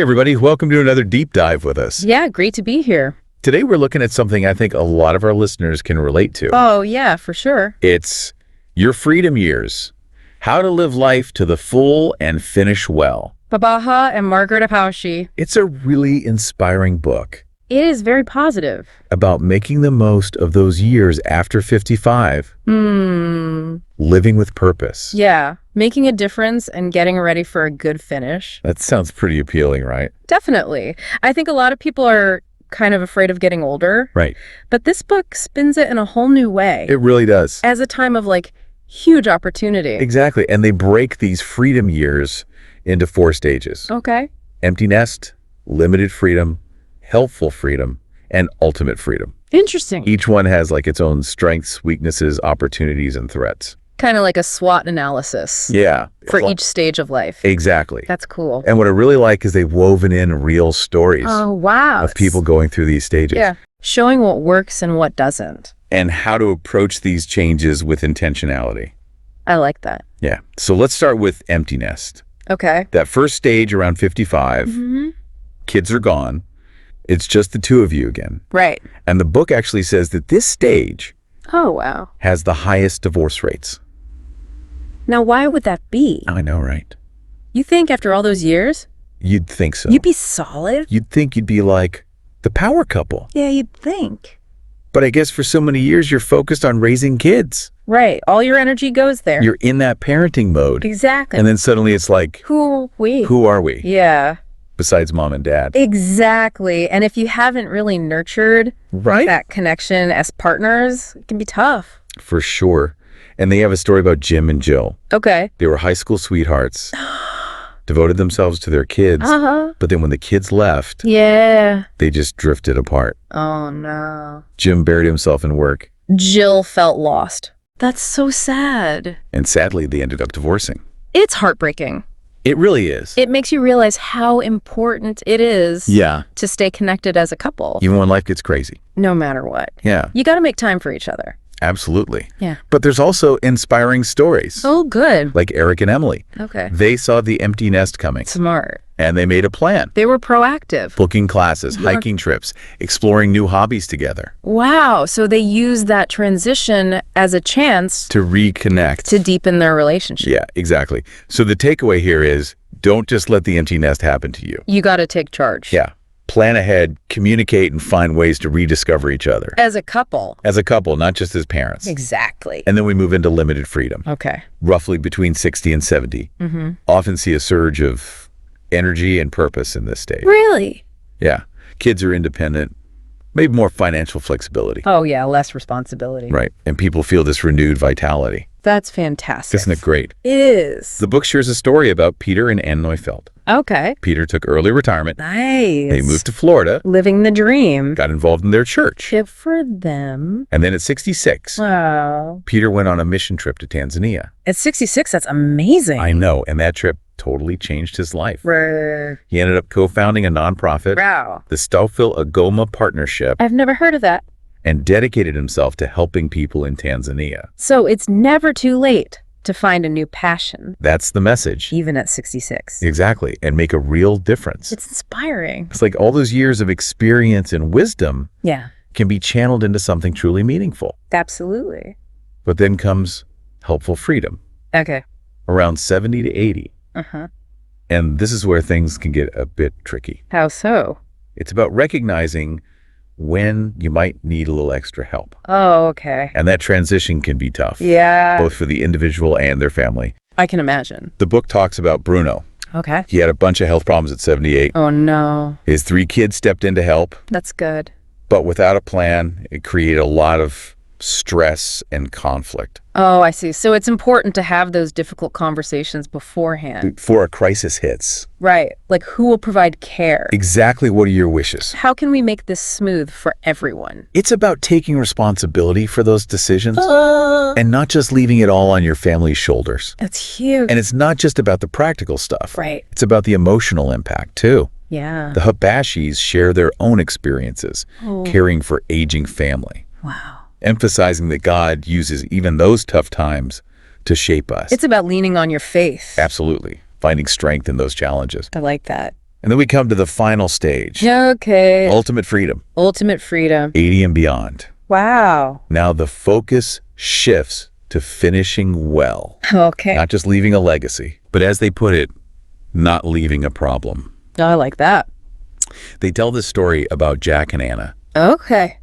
Hey everybody, welcome to another deep dive with us. Yeah, great to be here. Today we're looking at something I think a lot of our listeners can relate to. Oh, yeah, for sure. It's your freedom years. How to live life to the full and finish well. Babaha and Margaret Apaushi. It's a really inspiring book It is very positive. about making the most of those years after 55, living with purpose. Yeah, making a difference and getting ready for a good finish. That sounds pretty appealing, right? Definitely. I think a lot of people are kind of afraid of getting older, Right. but this book spins it in a whole new way It really does. as a time of huge opportunity. Exactly. And they break these freedom years into 4 stages. Okay. Empty nest, limited freedom, helpful freedom, and ultimate freedom. Interesting. Each one has its own strengths, weaknesses, opportunities, and threats. Kind of like a SWOT analysis Yeah. for each stage of life. Exactly. That's cool. And what I really like is they've woven in real stories Oh, wow. of people going through these stages. Yeah. Showing what works and what doesn't. And how to approach these changes with intentionality. I like that. Yeah. So let's start with empty nest. Okay. That first stage around 55, kids are gone. It's just the two of you again. Right. And the book actually says that this stage Oh, wow. has the highest divorce rates. Now, why would that be? I know, right? You think after all those years, You'd think so. you'd be solid? You'd think you'd be like the power couple. Yeah, you'd think. But I guess for so many years, you're focused on raising kids. Right. All your energy goes there. You're in that parenting mode. Exactly. And then suddenly it's like, Who are we? who are we Yeah, besides mom and dad? exactly. And if you haven't really nurtured Right? that connection as partners, it can be tough. For sure. And they have a story about Jim and Jill. Okay. They were high school sweethearts, devoted themselves to their kids. Uh-huh. But then when the kids left, Yeah. they just drifted apart. Oh, no. Jim buried himself in work. Jill felt lost. That's so sad. And sadly, they ended up divorcing. It's heartbreaking. It really is. It makes you realize how important it is Yeah. to stay connected as a couple, Even when life gets crazy. no matter what. Yeah, You got to make time for each other. absolutely. Yeah. But there's also inspiring stories. Oh, good. Like Eric and Emily. Okay. They saw the empty nest coming Smart. and they made a plan. They were proactive. Booking classes, hiking trips, exploring new hobbies together. Wow. So they used that transition as a chance To reconnect. to deepen their relationship. Yeah, exactly. So the takeaway here is don't just let the empty nest happen to you. You got to take charge. Yeah. Plan ahead, communicate, and find ways to rediscover each other. As a couple. As a couple, not just as parents. Exactly. And then we move into limited freedom. Okay. Roughly between 60 and 70. Often see a surge of energy and purpose in this stage. Really? Yeah. Kids are independent, maybe more financial flexibility. Oh, yeah. Less responsibility. Right. And people feel this renewed vitality. That's fantastic. Isn't it great? It is. The book shares a story about Peter and Ann Neufeld. Okay. Peter took early retirement. Nice. They moved to Florida, Living the dream. got involved in their church. Good for them. And then at 66, Wow. Peter went on a mission trip to Tanzania. At 66, that's amazing. I know. And that trip totally changed his life. Wow. He ended up co-founding a nonprofit, the Stouffville Agoma Partnership, I've never heard of that. and dedicated himself to helping people in Tanzania. So it's never too late to find a new passion, That's the message. even at 66. Exactly. And make a real difference. It's inspiring. It's like all those years of experience and wisdom Yeah, can be channeled into something truly meaningful. absolutely. But then comes helpful freedom, Okay. around 70 to 80. Uh-huh. And this is where things can get a bit tricky. How so? It's about recognizing when you might need a little extra help. Oh, okay. And that transition can be tough, Yeah, both for the individual and their family. I can imagine. The book talks about Bruno. Okay. He had a bunch of health problems at 78. Oh, no. His 3 kids stepped in to help, That's good. but without a plan, it created a lot of stress and conflict. Oh, I see. So it's important to have those difficult conversations beforehand. Before a crisis hits, Right. Like, who will provide care? exactly what are your wishes? How can we make this smooth for everyone? It's about taking responsibility for those decisions and not just leaving it all on your family's shoulders. That's huge. And it's not just about the practical stuff. Right. It's about the emotional impact, too. Yeah. The Habashis share their own experiences caring for aging family, Wow. emphasizing that God uses even those tough times to shape us. It's about leaning on your faith. Absolutely. Finding strength in those challenges. I like that. And then we come to the final stage. Okay. Ultimate freedom. Ultimate freedom. 80 and beyond. Wow. Now the focus shifts to finishing well. Okay. Not just leaving a legacy, but as they put it, not leaving a problem. I like that. They tell this story about Jack and Anna. Okay.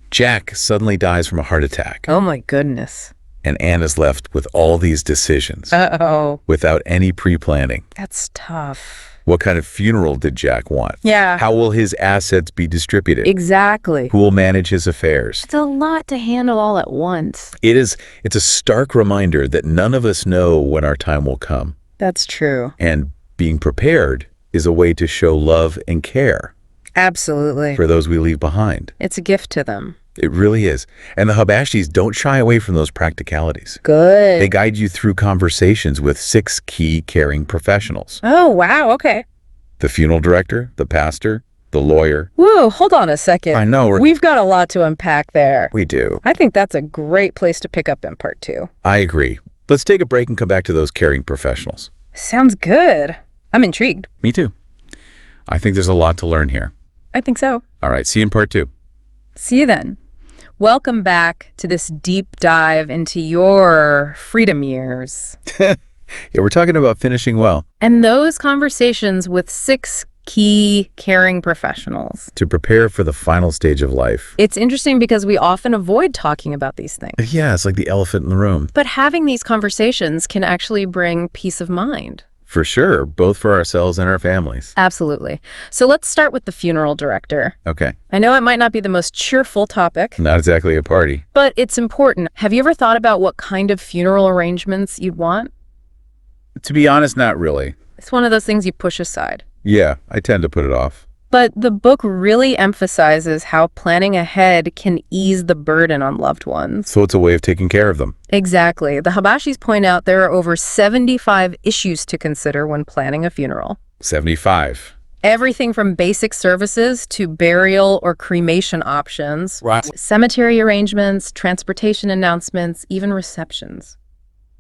Jack suddenly dies from a heart attack, Oh my goodness. and Anna's left with all these decisions Uh-oh. without any pre-planning. That's tough. What kind of funeral did Jack want? Yeah. How will his assets be distributed? Exactly. Who will manage his affairs? It's a lot to handle all at once. It's a stark reminder that none of us know when our time will come. That's true. And being prepared is a way to show love and care Absolutely. for those we leave behind. It's a gift to them. It really is. And the Habashis don't shy away from those practicalities. Good. They guide you through conversations with 6 key caring professionals: Oh, wow. Okay. the funeral director, the pastor, the lawyer. Whoa, hold on a second. I know. We've got a lot to unpack there. We do. I think that's a great place to pick up in part 2. I agree. Let's take a break and come back to those caring professionals. Sounds good. I'm intrigued. Me too. I think there's a lot to learn here. I think so. All right, see you in part 2. See you then. Welcome back to this deep dive into your freedom years. Yeah, we're talking about finishing well And those conversations with 6 key caring professionals. to prepare for the final stage of life. It's interesting because we often avoid talking about these things. Yeah, it's like the elephant in the room. But having these conversations can actually bring peace of mind. For sure, both for ourselves and our families. Absolutely. So let's start with the funeral director. Okay, I know it might not be the most cheerful topic, not exactly a party. but it's important. Have you ever thought about what kind of funeral arrangements you'd want? To be honest, not really. It's one of those things you push aside. Yeah, I tend to put it off. But the book really emphasizes how planning ahead can ease the burden on loved ones. So it's a way of taking care of them. Exactly. The Habashis point out there are over 75 issues to consider when planning a funeral. 75. Everything from basic services to burial or cremation options, Right. cemetery arrangements, transportation announcements, even receptions.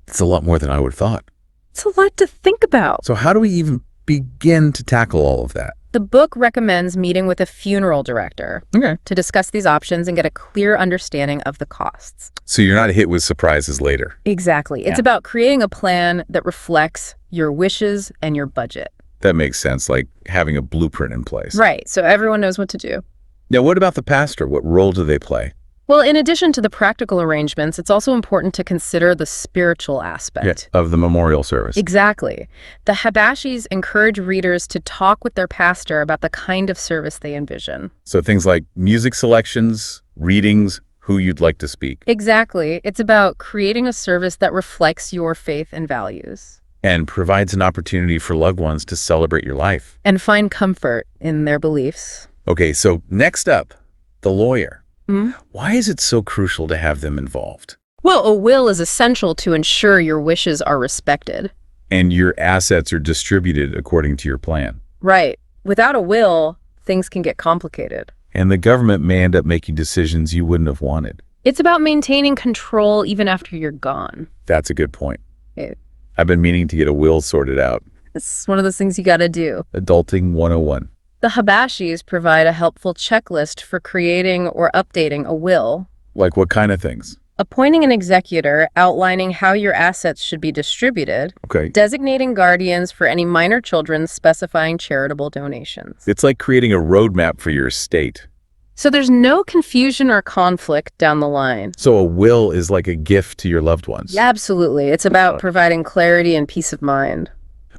It's a lot more than I would have thought. It's a lot to think about. So how do we even begin to tackle all of that? The book recommends meeting with a funeral director Okay. to discuss these options and get a clear understanding of the costs. So you're not hit with surprises later. Exactly. It's about creating a plan that reflects your wishes and your budget. That makes sense, like having a blueprint in place. Right. So everyone knows what to do. Now, what about the pastor? What role do they play? Well, in addition to the practical arrangements, it's also important to consider the spiritual aspect. Of the memorial service. Exactly. The Habashis encourage readers to talk with their pastor about the kind of service they envision. So things like music selections, readings, who you'd like to speak, Exactly. It's about creating a service that reflects your faith and values and provides an opportunity for loved ones to celebrate your life. and find comfort in their beliefs. Okay, so next up, the lawyer. Hmm? Why is it so crucial to have them involved? Well, a will is essential to ensure your wishes are respected. And your assets are distributed according to your plan. Right. Without a will, things can get complicated. And the government may end up making decisions you wouldn't have wanted. It's about maintaining control even after you're gone. That's a good point. It- I've been meaning to get a will sorted out. It's one of those things you gotta do. Adulting 101. The Habashis provide a helpful checklist for creating or updating a will, Like what kind of things? appointing an executor outlining how your assets should be distributed, Okay. designating guardians for any minor children, specifying charitable donations. It's like creating a roadmap for your estate. So there's no confusion or conflict down the line. So a will is like a gift to your loved ones. Yeah, absolutely. It's about providing clarity and peace of mind.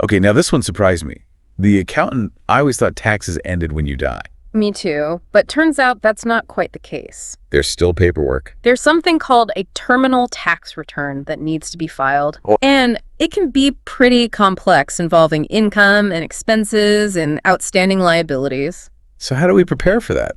Okay, now this one surprised me. The accountant, I always thought taxes ended when you die. Me too. But turns out that's not quite the case. There's still paperwork. There's something called a terminal tax return that needs to be filed. Oh. And it can be pretty complex, involving income and expenses and outstanding liabilities. So how do we prepare for that?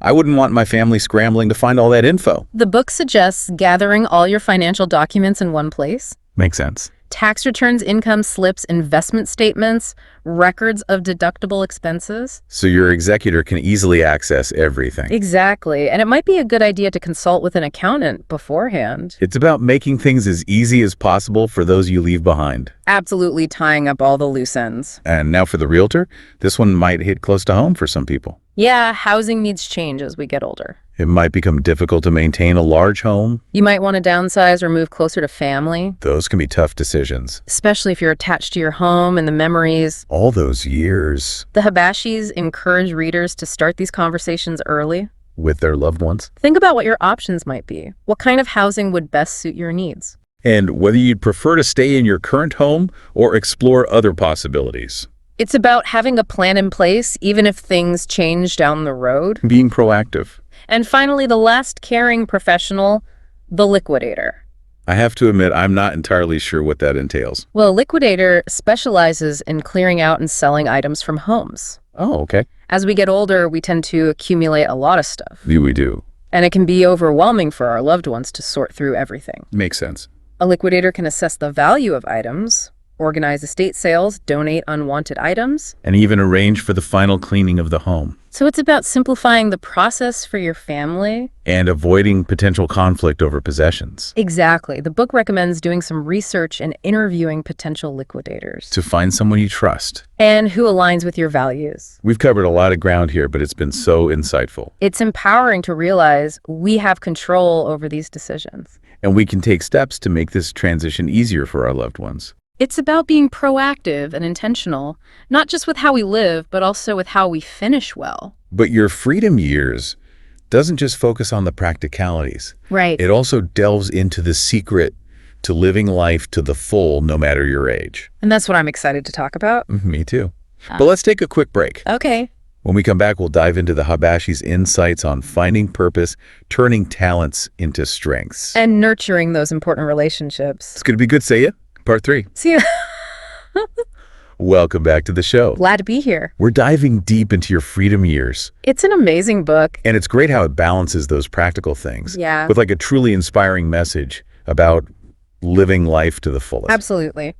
I wouldn't want my family scrambling to find all that info. The book suggests gathering all your financial documents in one place. Makes sense. Tax returns, income slips, investment statements, records of deductible expenses. So your executor can easily access everything. Exactly. And it might be a good idea to consult with an accountant beforehand. It's about making things as easy as possible for those you leave behind. Absolutely tying up all the loose ends. And now for the realtor, this one might hit close to home for some people. Yeah, housing needs change as we get older. It might become difficult to maintain a large home. You might want to downsize or move closer to family, Those can be tough decisions. especially if you're attached to your home and the memories. All those years The Habashis encourage readers to start these conversations early. with their loved ones. Think about what your options might be. What kind of housing would best suit your needs? And whether you'd prefer to stay in your current home or explore other possibilities. It's about having a plan in place, even if things change down the road. Being proactive. And finally, the last caring professional, the liquidator. I have to admit, I'm not entirely sure what that entails. Well, a liquidator specializes in clearing out and selling items from homes. Oh, okay. As we get older, we tend to accumulate a lot of stuff. We do. And it can be overwhelming for our loved ones to sort through everything. Makes sense. A liquidator can assess the value of items, organize estate sales, donate unwanted items. And even arrange for the final cleaning of the home. So it's about simplifying the process for your family. And avoiding potential conflict over possessions. Exactly. The book recommends doing some research and interviewing potential liquidators. To find someone you trust. And who aligns with your values. We've covered a lot of ground here, but it's been so insightful. It's empowering to realize we have control over these decisions. And we can take steps to make this transition easier for our loved ones. It's about being proactive and intentional, not just with how we live, but also with how we finish well. But your freedom years doesn't just focus on the practicalities. Right. It also delves into the secret to living life to the full, no matter your age. And that's what I'm excited to talk about. Me too. But let's take a quick break. Okay. When we come back, we'll dive into the Habashi's insights on finding purpose, turning talents into strengths. And nurturing those important relationships. It's going to be good, say ya. Part 3. See you. Welcome back to the show. Glad to be here. We're diving deep into your freedom years. It's an amazing book. And it's great how it balances those practical things Yeah. with like a truly inspiring message about living life to the fullest. Absolutely.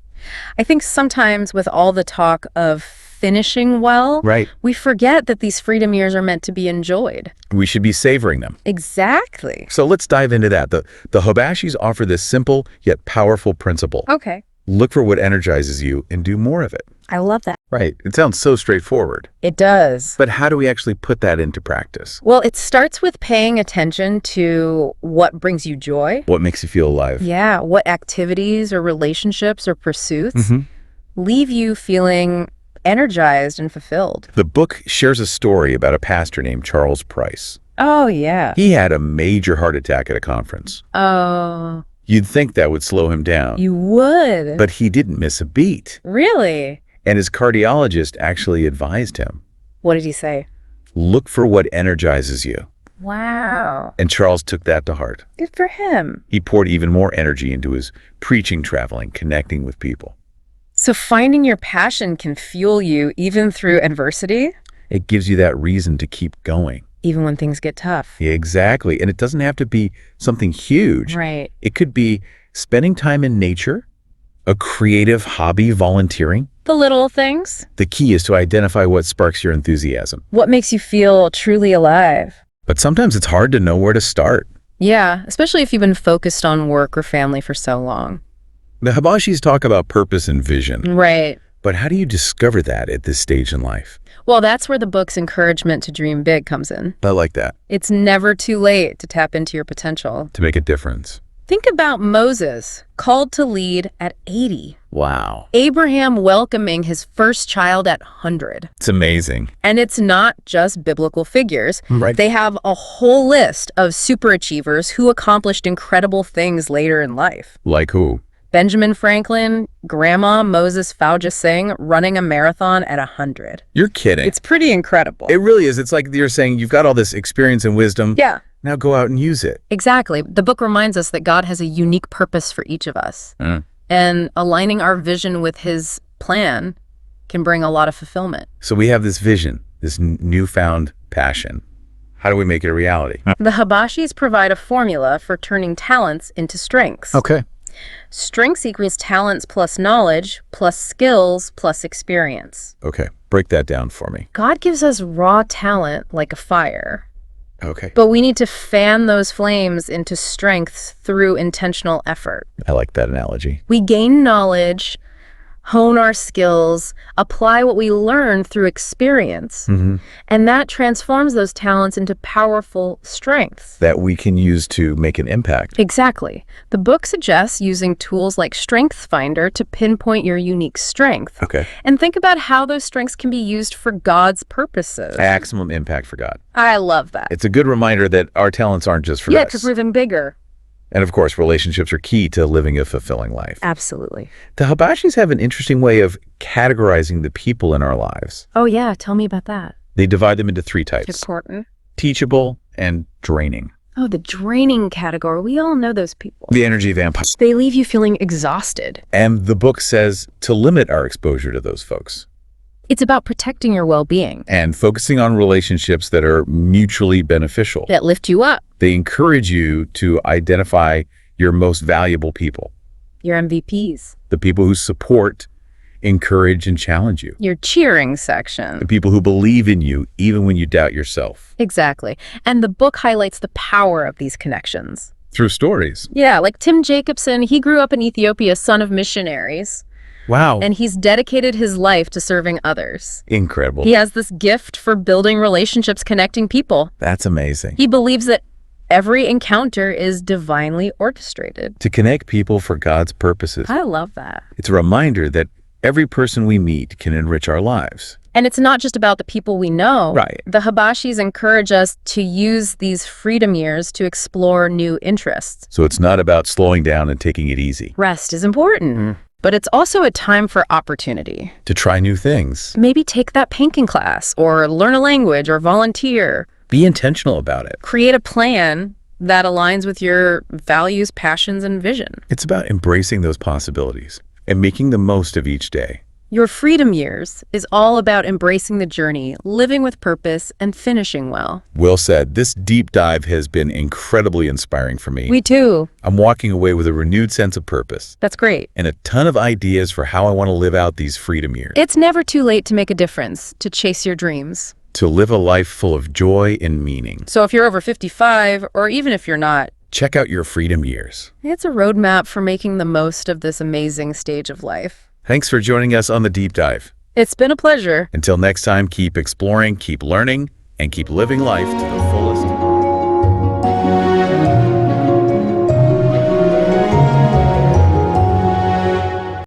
I think sometimes with all the talk of finishing well, Right. we forget that these freedom years are meant to be enjoyed. We should be savoring them. Exactly. So let's dive into that. The Habashis offer this simple yet powerful principle. Okay. Look for what energizes you and do more of it. I love that. Right. It sounds so straightforward. It does. But how do we actually put that into practice? Well, it starts with paying attention to what brings you joy. What makes you feel alive? Yeah. What activities or relationships or pursuits leave you feeling energized and fulfilled. The book shares a story about a pastor named Charles Price. Oh, yeah. He had a major heart attack at a conference. Oh, You'd think that would slow him down. you would. But he didn't miss a beat. Really? And his cardiologist actually advised him, What did he say? look for what energizes you. Wow. And Charles took that to heart. Good for him. He poured even more energy into his preaching, traveling, connecting with people. So finding your passion can fuel you even through adversity, It gives you that reason to keep going. even when things get tough. Yeah, exactly. And it doesn't have to be something huge. Right. It could be spending time in nature, a creative hobby, volunteering. The little things. The key is to identify what sparks your enthusiasm. What makes you feel truly alive? But sometimes it's hard to know where to start. Yeah, especially if you've been focused on work or family for so long. The Habashis talk about purpose and vision. Right. But how do you discover that at this stage in life? Well, that's where the book's encouragement to dream big comes in. I like that. It's never too late to tap into your potential. To make a difference. Think about Moses, called to lead at 80. Wow. Abraham welcoming his first child at 100. It's amazing. And it's not just biblical figures. Right. They have a whole list of superachievers who accomplished incredible things later in life. Like who? Benjamin Franklin, Grandma Moses Fauja Singh running a marathon at 100. You're kidding. It's pretty incredible. It really is. It's like you're saying you've got all this experience and wisdom. Yeah. Now go out and use it. Exactly. The book reminds us that God has a unique purpose for each of us. And aligning our vision with his plan can bring a lot of fulfillment. So we have this vision, this newfound passion. How do we make it a reality? The Habashis provide a formula for turning talents into strengths. Okay. Strengths equals talents plus knowledge plus skills plus experience. Okay, break that down for me. God gives us raw talent like a fire, Okay. but we need to fan those flames into strengths through intentional effort. I like that analogy. We gain knowledge, hone our skills, apply what we learn through experience, and that transforms those talents into powerful strengths. That we can use to make an impact. Exactly. The book suggests using tools like StrengthsFinder to pinpoint your unique strength. Okay. And think about how those strengths can be used for God's purposes. Maximum impact for God. I love that. It's a good reminder that our talents aren't just for Yeah, us. to prove them bigger. And of course, relationships are key to living a fulfilling life. Absolutely. The Habashis have an interesting way of categorizing the people in our lives. Oh, yeah. Tell me about that. They divide them into 3 types: Important. teachable and draining. Oh, the draining category. We all know those people. The energy vampires. They leave you feeling exhausted. And the book says to limit our exposure to those folks It's about protecting your well-being. and focusing on relationships that are mutually beneficial. That lift you up. They encourage you to identify your most valuable people, Your MVPs. the people who support, encourage, and challenge you, Your cheering section. the people who believe in you even when you doubt yourself. Exactly. And the book highlights the power of these connections. Through stories. Yeah, like Tim Jacobson, he grew up in Ethiopia, son of missionaries, Wow. and he's dedicated his life to serving others. Incredible. He has this gift for building relationships, connecting people. That's amazing. He believes that every encounter is divinely orchestrated. To connect people for God's purposes. I love that. It's a reminder that every person we meet can enrich our lives. And it's not just about the people we know. Right. The Habashis encourage us to use these freedom years to explore new interests. So it's not about slowing down and taking it easy. Rest is important, but it's also a time for opportunity. To try new things. Maybe take that painting class or learn a language or volunteer. Be intentional about it. Create a plan that aligns with your values, passions, and vision. It's about embracing those possibilities and making the most of each day. Your freedom years is all about embracing the journey, living with purpose, and finishing well. Well said. This deep dive has been incredibly inspiring for me. We too. I'm walking away with a renewed sense of purpose That's great. and a ton of ideas for how I want to live out these freedom years. It's never too late to make a difference, to chase your dreams. To live a life full of joy and meaning. So if you're over 55, or even if you're not, Check out your freedom years. it's a roadmap for making the most of this amazing stage of life. Thanks for joining us on the deep dive. It's been a pleasure. Until next time, keep exploring, keep learning, and keep living life to the